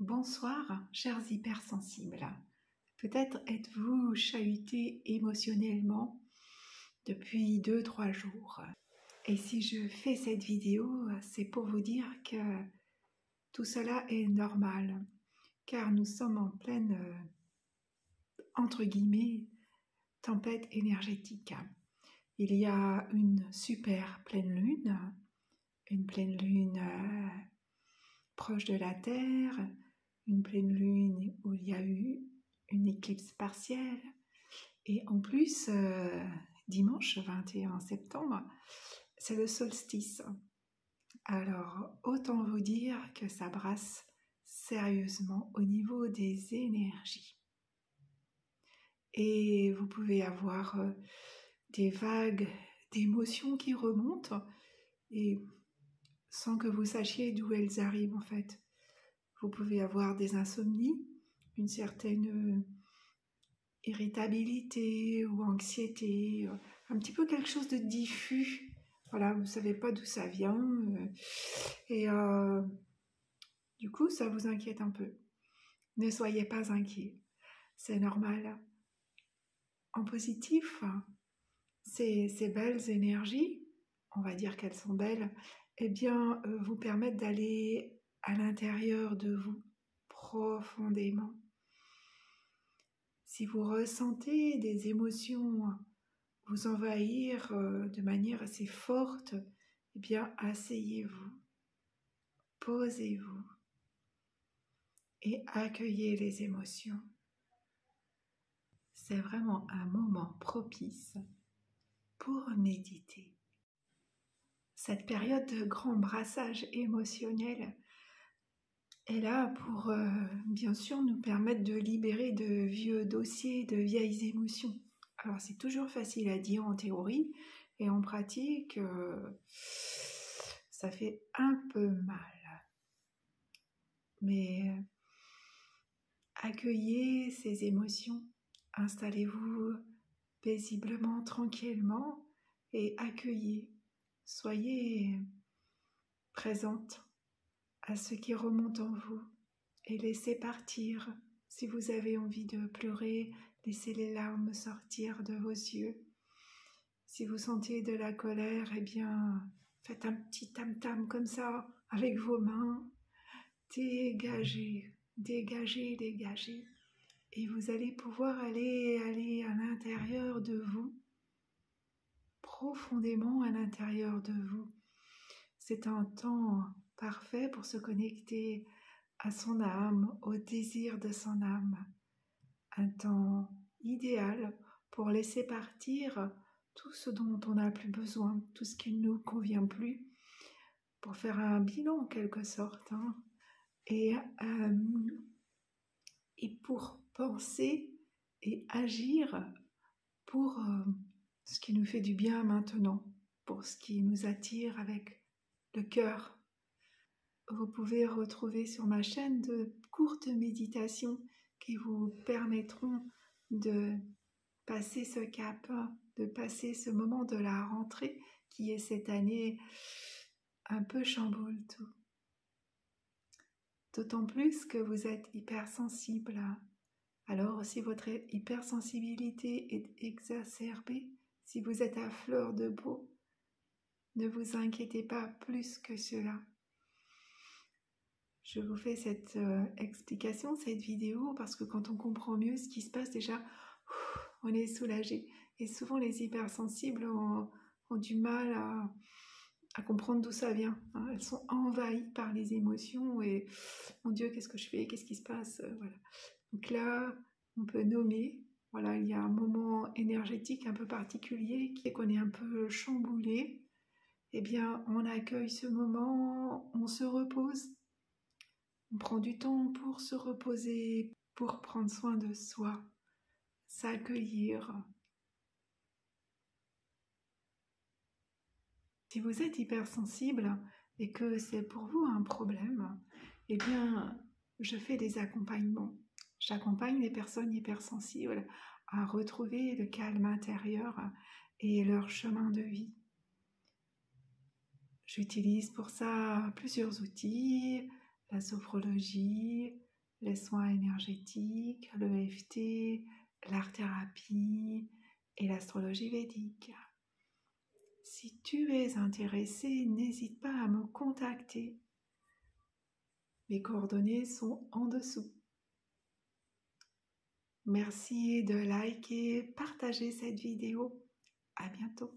Bonsoir, chers hypersensibles. Peut-être êtes-vous chahutés émotionnellement depuis 2-3 jours. Et si je fais cette vidéo, c'est pour vous dire que tout cela est normal, car nous sommes en pleine, entre guillemets, tempête énergétique. Il y a une super pleine lune proche de la Terre, une pleine lune où il y a eu une éclipse partielle, et en plus, dimanche 21 septembre, c'est le solstice. Alors, autant vous dire que ça brasse sérieusement au niveau des énergies. Et vous pouvez avoir des vagues d'émotions qui remontent, et sans que vous sachiez d'où elles arrivent en fait. Vous pouvez avoir des insomnies, une certaine irritabilité ou anxiété, un petit peu quelque chose de diffus. Voilà, vous ne savez pas d'où ça vient. Et du coup, ça vous inquiète un peu. Ne soyez pas inquiets, c'est normal. En positif, ces belles énergies, on va dire qu'elles sont belles, eh bien, vous permettent d'aller à l'intérieur de vous, profondément. Si vous ressentez des émotions vous envahir de manière assez forte, eh bien, asseyez-vous, posez-vous et accueillez les émotions. C'est vraiment un moment propice pour méditer. Cette période de grand brassage émotionnel est là pour, bien sûr, nous permettre de libérer de vieux dossiers, de vieilles émotions. Alors, c'est toujours facile à dire en théorie, et en pratique, ça fait un peu mal. Mais accueillez ces émotions, installez-vous paisiblement, tranquillement, et accueillez. Soyez présente à ce qui remonte en vous et laissez partir. Si vous avez envie de pleurer, laissez les larmes sortir de vos yeux. Si vous sentez de la colère, eh bien, faites un petit tam-tam comme ça avec vos mains. Dégagez, dégagez, dégagez. Et vous allez pouvoir aller à l'intérieur de vous, profondément à l'intérieur de vous. C'est un temps parfait pour se connecter à son âme, au désir de son âme. Un temps idéal pour laisser partir tout ce dont on n'a plus besoin, tout ce qui ne nous convient plus, pour faire un bilan en quelque sorte, hein. Et pour penser et agir pour ce qui nous fait du bien maintenant, pour ce qui nous attire avec le cœur. Vous pouvez retrouver sur ma chaîne de courtes méditations qui vous permettront de passer ce cap, de passer ce moment de la rentrée qui est cette année un peu chamboule tout. D'autant plus que vous êtes hypersensible. Alors si votre hypersensibilité est exacerbée, si vous êtes à fleur de peau, ne vous inquiétez pas plus que cela. Je vous fais cette explication, cette vidéo, parce que quand on comprend mieux ce qui se passe, déjà, on est soulagé. Et souvent, les hypersensibles ont du mal à comprendre d'où ça vient, hein. Elles sont envahies par les émotions et mon Dieu, qu'est-ce que je fais? Qu'est-ce qui se passe? Voilà. Donc là, on peut nommer. Voilà, il y a un moment énergétique un peu particulier qui est qu'on est un peu chamboulé. Eh bien, on accueille ce moment, on se repose. On prend du temps pour se reposer, pour prendre soin de soi, s'accueillir. Si vous êtes hypersensible et que c'est pour vous un problème, eh bien, je fais des accompagnements. J'accompagne les personnes hypersensibles à retrouver le calme intérieur et leur chemin de vie. J'utilise pour ça plusieurs outils, la sophrologie, les soins énergétiques, le l'EFT, l'art-thérapie et l'astrologie védique. Si tu es intéressé, n'hésite pas à me contacter. Mes coordonnées sont en dessous. Merci de liker, partager cette vidéo. À bientôt.